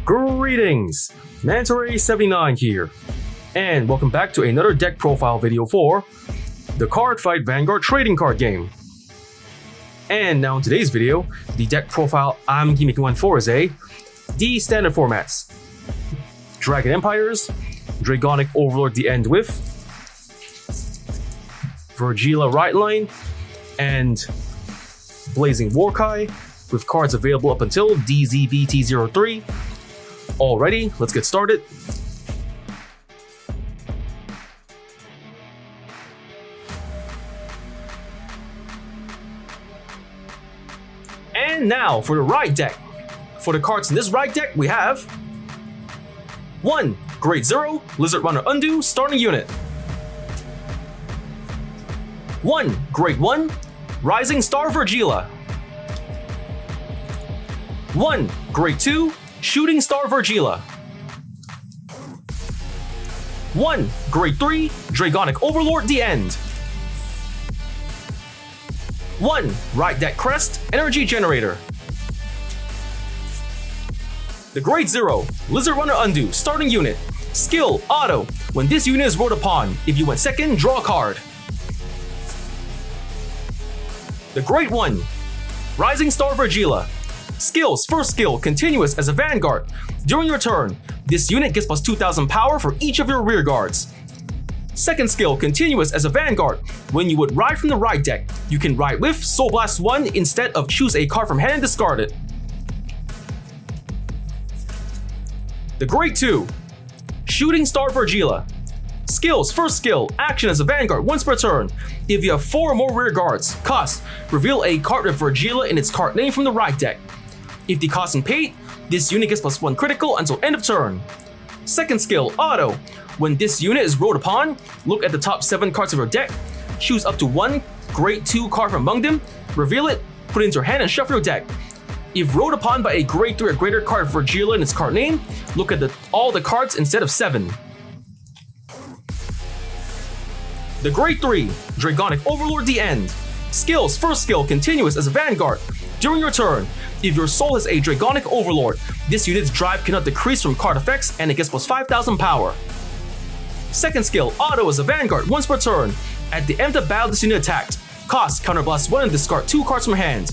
Greetings, Mantore79 here, and welcome back to another deck profile video for the Cardfight Vanguard trading card game. And now in today's video, the deck profile I'm making one for is the standard formats: Dragon Empires, Dragonic Overlord the End with, Vyrgilla right line, and Blazing Warcry, with cards available up until DZBT03. Alrighty, let's get started. And now for the ride deck. For the cards in this ride deck, we have 1. Grade 0, Lizard Runner Undo, starting unit. 1. Grade 1, Rising Star Vyrgilla. 1. Grade 2, Shooting Star Vyrgilla. 1. Grade 3, Dragonic Overlord the End. 1. Ride Deck Crest, Energy Generator. The Grade 0, Lizard Runner Undo, starting unit. Skill, Auto. When this unit is rode upon, if you went second, draw a card. The Grade 1, Rising Star Vyrgilla. Skills, first skill, continuous as a Vanguard. During your turn, this unit gets plus 2000 power for each of your rear guards. Second skill, continuous as a Vanguard. When you would ride from the ride deck, you can ride with Soul Blast 1 instead of choose a card from hand and discard it. The Grade 2, Shooting Star Vyrgilla. Skills, first skill, action as a Vanguard once per turn. If you have 4 or more rear guards, cost, reveal a card with Vyrgilla in its card name from the ride deck. If the cost is paid, this unit gets plus 1 critical until end of turn. Second skill, Auto. When this unit is rode upon, look at the top 7 cards of your deck, choose up to 1 Grade 2 card from among them, reveal it, put it into your hand and shuffle your deck. If rode upon by a Grade 3 or greater card of Vyrgilla in its card name, look at all the cards instead of 7. The Grade 3, Dragonic Overlord the End. Skills, first skill, continuous as a Vanguard. During your turn, if your soul is a Dragonic Overlord, this unit's drive cannot decrease from card effects and it gets plus 5000 power. Second skill, Auto as a Vanguard once per turn. At the end of battle, this unit attacked. Cost, counterblast 1 and discard 2 cards from hand.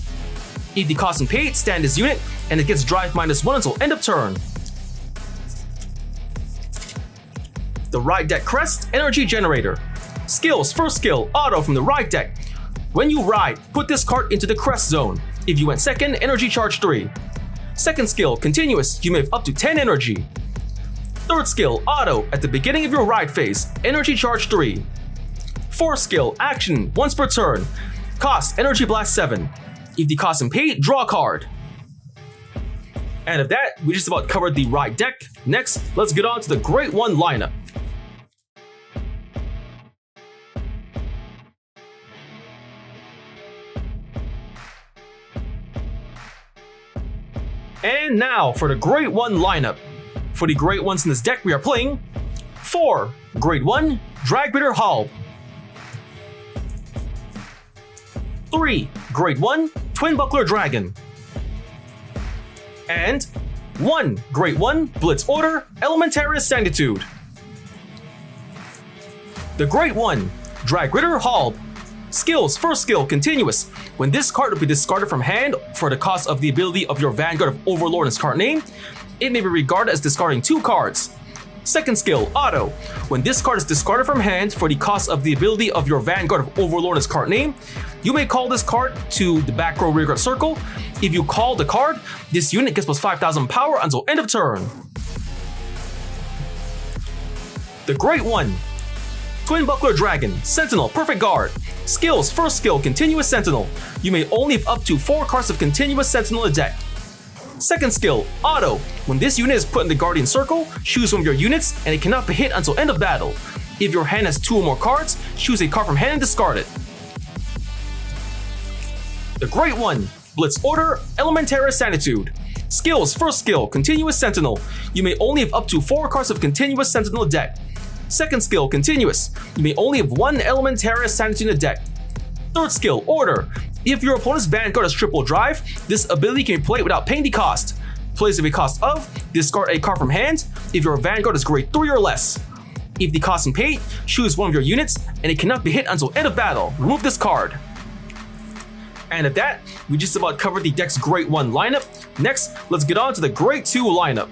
If the cost is paid, stand this unit and it gets drive -1 until end of turn. The Ride Deck Crest, Energy Generator. Skills, first skill, Auto from the ride deck. When you ride, put this card into the crest zone. If you went second, energy charge 3. Second skill, continuous, you may have up to 10 energy. Third skill, Auto, at the beginning of your ride phase, energy charge 3. Fourth skill, action, once per turn. Cost, energy blast 7. If the cost is paid, draw a card. And of that, we just about covered the ride deck. Next, let's get on to the Grade 1 lineup. And now for the Grade 1 lineup. For the Grade 1s in this deck, we are playing 4. Grade 1, Dragritter Halb. 3. Grade 1, Twin Buckler Dragon. And 1. Grade 1, Blitz Order, Elementarius Sanctitude. The Grade 1, Dragritter Halb. Skills, first skill, continuous. When this card will be discarded from hand for the cost of the ability of your Vanguard of Overlord in its card name, it may be regarded as discarding 2 cards. Second skill, Auto. When this card is discarded from hand for the cost of the ability of your Vanguard of Overlord in its card name, you may call this card to the back row rearguard circle. If you call the card, this unit gets plus 5000 power until end of turn. The Grade 1, Twin Buckler Dragon, Sentinel, Perfect Guard. Skills, first skill, Continuous Sentinel. You may only have up to 4 cards of Continuous Sentinel in the deck. Second skill, Auto. When this unit is put in the Guardian Circle, choose one of your units and it cannot be hit until end of battle. If your hand has 2 or more cards, choose a card from hand and discard it. The Grade 1, Blitz Order, Elementarius Sanctitude. Skills, first skill, Continuous Sentinel. You may only have up to 4 cards of Continuous Sentinel in the deck. Second skill, continuous. You may only have 1 Elementarius Sanctitude in the deck. Third skill, Order. If your opponent's Vanguard has triple drive, this ability can be played without paying the cost. Plays with a cost of, discard a card from hand if your Vanguard is grade 3 or less. If the cost and paid, choose one of your units and it cannot be hit until end of battle. Remove this card. And at that, we just about covered the deck's grade 1 lineup. Next, let's get on to the grade 2 lineup.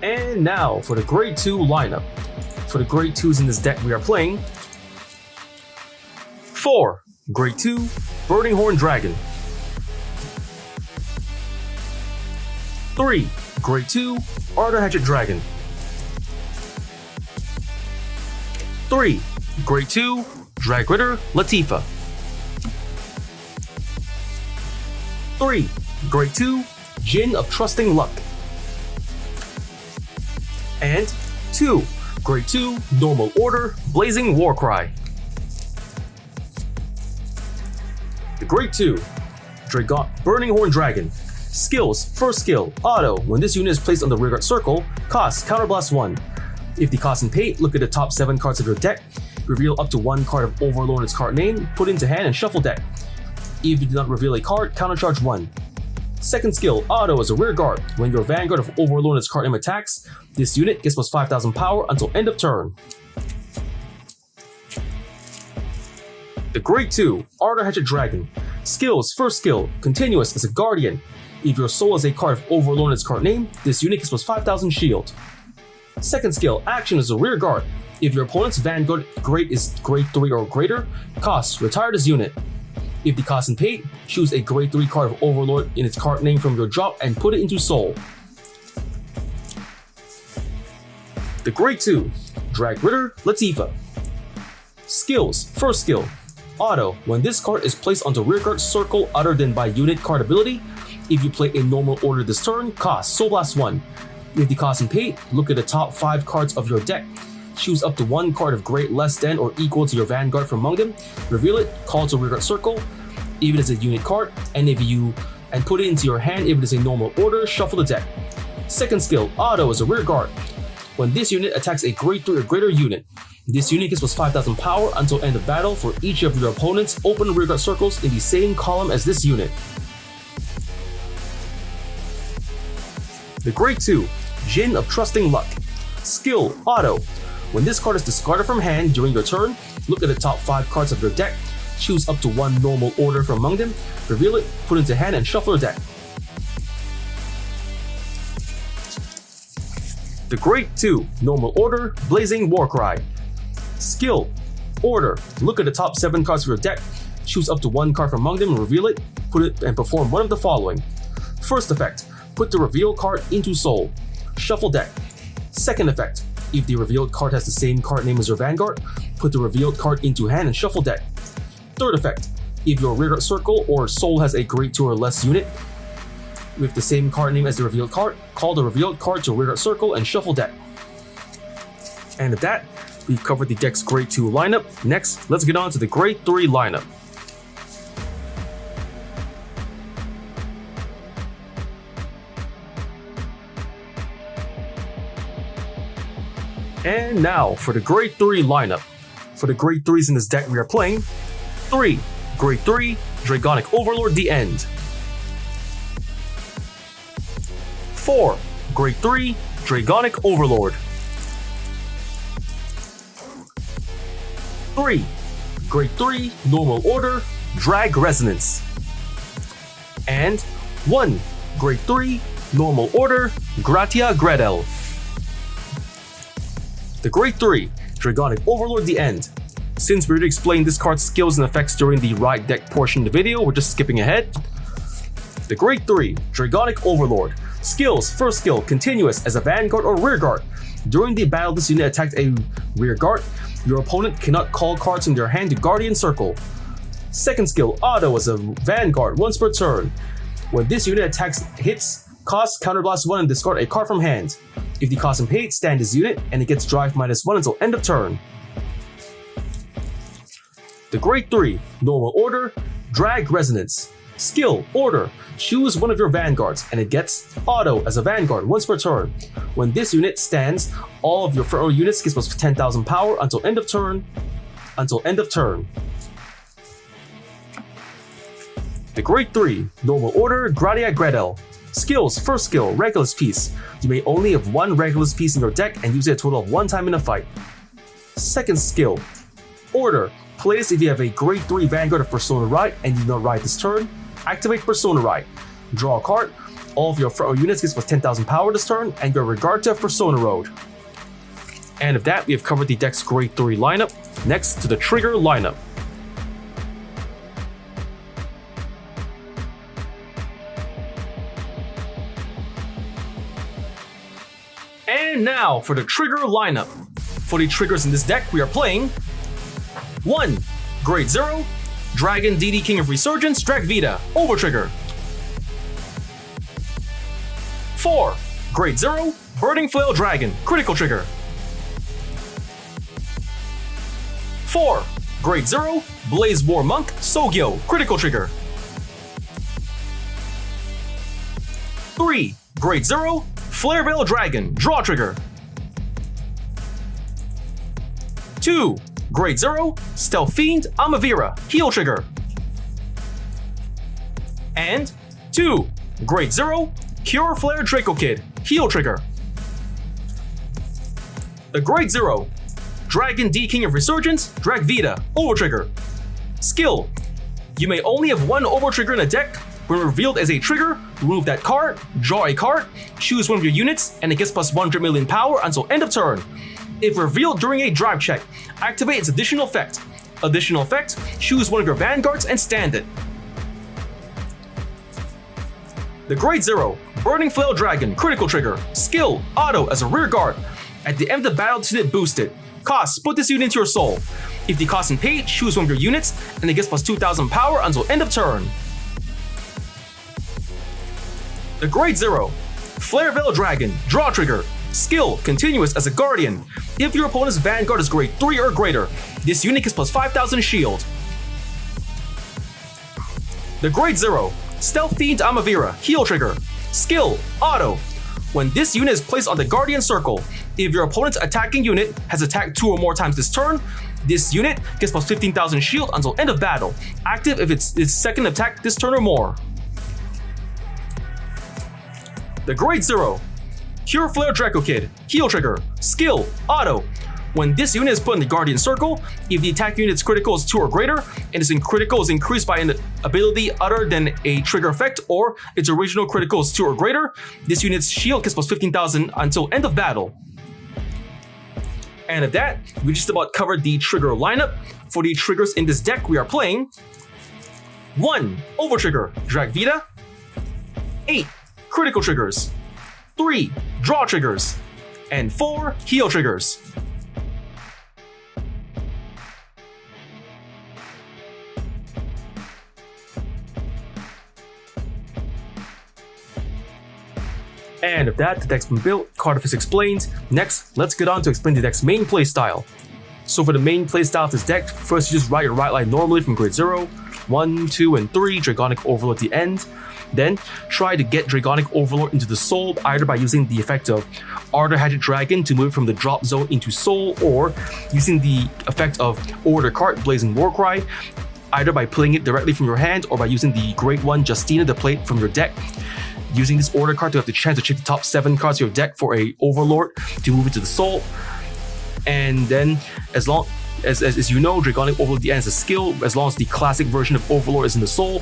And now for the grade 2 lineup. For the grade 2s in this deck we are playing 4. Grade 2 Burning Horn Dragon. 3. Grade 2 Ardor Hatchet Dragon. 3. Grade 2 Drag Ritter Latifa. 3. Grade 2 Djinn of Trusting Luck. And 2. Grade 2 Normal Order Blazing Warcry. The Grade 2 Burning Horn Dragon. Skills: first skill, auto. When this unit is placed on the rearguard circle, cost Counterblast 1. If the cost and paid, look at the top 7 cards of your deck. Reveal up to 1 card of Overlord and its card name, put into hand and shuffle deck. If you do not reveal a card, countercharge 1. Second skill, auto as a rear guard. When your Vanguard of Overlord and its card name attacks, this unit gets plus 5,000 power until end of turn. The Grade 2 Ardor Hatchet Dragon. Skills: first skill, continuous as a guardian. If your soul is a card of Overlord and its card name, this unit gets plus 5,000 shield. Second skill, action as a rear guard. If your opponent's Vanguard grade is grade 3 or greater, cost, retire this unit. If the cost and paid, choose a grade 3 card of Overlord in its card name from your drop and put it into soul. The Grade 2 Drag Ritter Latifa. Skills: first skill, auto. When this card is placed onto rearguard circle other than by unit card ability, if you play a normal order this turn, cost Soul Blast 1. If the cost and paid, look at the top 5 cards of your deck. Choose up to 1 card of grade less than or equal to your Vanguard from among them. Reveal it, call it to rearguard circle, even as a unit card, and put it into your hand if it is a normal order, shuffle the deck. Second skill, auto as a rear guard. When this unit attacks a grade 3 or greater unit, this unit gets plus 5,000 power until end of battle for each of your opponent's open rearguard circles in the same column as this unit. The Grade 2 Djinn of Trusting Luck. Skill: auto. When this card is discarded from hand during your turn, look at the top 5 cards of your deck, choose up to 1 normal order from among them, reveal it, put it into hand and shuffle your deck. The Grade 2 Normal Order Blazing Warcry. Skill: order. Look at the top 7 cards of your deck, choose up to 1 card from among them and reveal it, put it and perform one of the following. First effect, put the revealed card into soul. Shuffle deck. Second effect, if the revealed card has the same card name as your Vanguard, put the revealed card into hand and shuffle deck. Third effect, if your rearguard circle or soul has a grade 2 or less unit with the same card name as the revealed card, call the revealed card to rearguard circle and shuffle deck. And at that, we've covered the deck's grade 2 lineup. Next, let's get on to the grade 3 lineup. And now for the grade 3 lineup. For the grade 3s in this deck we are playing 3. Grade 3 Dragonic Overlord The End. 4. Grade 3 Dragonic Overlord. 3. Grade 3 Normal Order Drag Resonance. And 1. Grade 3 Normal Order Gratia Gredel. The Grade 3 Dragonic Overlord The End. Since we already explained this card's skills and effects during the ride deck portion of the video, we're just skipping ahead. The Grade 3 Dragonic Overlord. Skills: first skill, continuous as a Vanguard or rearguard. During the battle this unit attacked a rearguard, your opponent cannot call cards from their hand to Guardian Circle. Second skill, auto as a Vanguard once per turn. When this unit attacks hits, cost Counterblast 1 and discard a card from hand. If the cost and paid, stand this unit and it gets drive -1 until end of turn. The Grade 3 Normal Order Drag Resonance. Skill, Order. Choose one of your vanguards, and it gets auto as a vanguard once per turn. When this unit stands, all of your frontal units get plus 10,000 power until end of turn. The Grade 3, Normal Order, Gradiac Gradel. Skills, first skill, Reckless Piece. You may only have one Reckless Piece in your deck and use it a total of 1 time in a fight. Second skill, Order. Play this if you have a Grade 3 Vanguard of Persona Ride and you do not ride this turn. Activate Persona Ride. Draw a card. All of your frontal units get plus 10,000 power this turn, and your regard to Persona Road. And with that, we have covered the deck's Grade 3 lineup. Next to the Trigger lineup. And now for the Trigger lineup. For the triggers in this deck, we are playing 1. Grade 0, Dragon DD King of Resurgence, Dragvita, Overtrigger. 4. Grade 0, Burning Flail Dragon, Critical Trigger. 4. Grade 0, Blaze War Monk, Sogyo, Critical Trigger. 3. Grade 0, Flare Veil Dragon, Draw Trigger. 2. Grade 0, Stealth Fiend, Amavira, Heal Trigger. And 2. Grade 0, Cure Flare Draco Kid, Heal Trigger. The Grade 0, Dragon D King of Resurgence, Dragvita, Overtrigger. Skill, you may only have one Overtrigger in a deck. When revealed as a trigger, remove that card, draw a card, choose one of your units, and it gets plus 100 million power until end of turn. If revealed during a drive check, activate its additional effect. Additional effect, choose one of your vanguards and stand it. The Grade 0, Burning Flail Dragon, Critical Trigger. Skill, Auto as a rear guard. At the end of the battle, this unit boosted. Cost, put this unit into your soul. If the cost is paid, choose one of your units, and it gets plus 2,000 power until end of turn. The Grade 0, Flare Veil Dragon, Draw Trigger. Skill, Continuous as a Guardian. If your opponent's Vanguard is Grade 3 or greater, this unit gets plus 5,000 shield. The Grade 0, Stealth Fiend Amavira, Heal Trigger. Skill, Auto. When this unit is placed on the Guardian Circle, if your opponent's attacking unit has attacked 2 or more times this turn, this unit gets plus 15,000 shield until end of battle. Active if it's its second attack this turn or more. The Grade 0, Cure Flare Draco Kid, Heal Trigger. Skill, Auto. When this unit is put in the Guardian Circle, if the attack unit's critical is 2 or greater, and its critical is increased by an ability other than a trigger effect, or its original critical is 2 or greater, this unit's shield gets plus 15,000 until end of battle. And at that, we just about covered the trigger lineup. For the triggers in this deck, we are playing 1. Overtrigger, Dragvita. 8. Critical triggers. 3. Draw triggers. And 4. Heal triggers. And with that, the deck's been built, card is explained. Next, let's get on to explain the deck's main playstyle. So for the main playstyle of this deck, first you just write your right line normally from Grade 0, 1, 2, and 3, Dragonic Overlord at the end. Then, try to get Dragonic Overlord into the soul, either by using the effect of Ardor Hatchet Dragon to move it from the drop zone into soul, or using the effect of Order Card, Blazing Warcry, either by playing it directly from your hand, or by using the Grade 1 Justina to play it from your deck. Using this Order card to have the chance to check the top 7 cards of your deck for a Overlord to move it to the soul. And then, as you know, Dragonic Overlord at the end is a skill. As long as the classic version of Overlord is in the soul,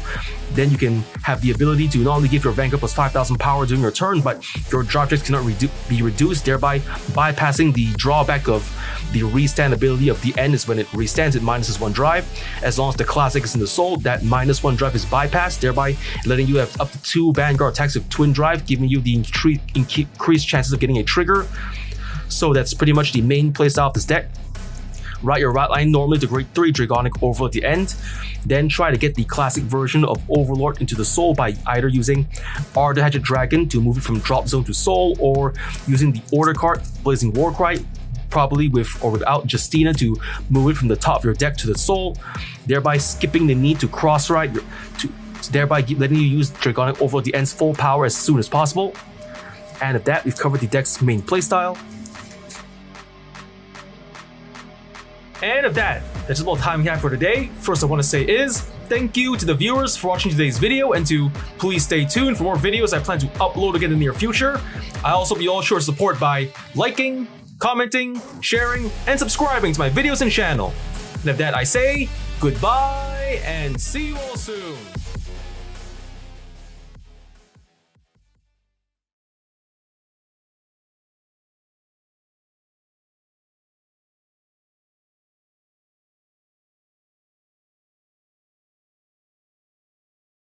then you can have the ability to not only give your Vanguard plus 5,000 power during your turn, but your drop checks cannot be reduced, thereby bypassing the drawback of the restand ability of the end is when it restands, it minuses 1 drive. As long as the classic is in the soul, that -1 drive is bypassed, thereby letting you have up to 2 Vanguard attacks with twin drive, giving you the increased chances of getting a trigger. So that's pretty much the main playstyle of this deck. Write your right line normally to Grade 3 Dragonic Overlord at the end. Then try to get the classic version of Overlord into the soul by either using Ardor Hatchet Dragon to move it from drop zone to soul, or using the Order card, Blazing Warcry, probably with or without Justina, to move it from the top of your deck to the soul, thereby skipping the need to cross-ride thereby letting you use Dragonic Overlord the end's full power as soon as possible. And with that, we've covered the deck's main playstyle. And with that, that's about the time we have for today. First I want to say is, thank you to the viewers for watching today's video, and to please stay tuned for more videos I plan to upload again in the near future. I also be all sure to support by liking, commenting, sharing, and subscribing to my videos and channel. And with that I say, goodbye and see you all soon.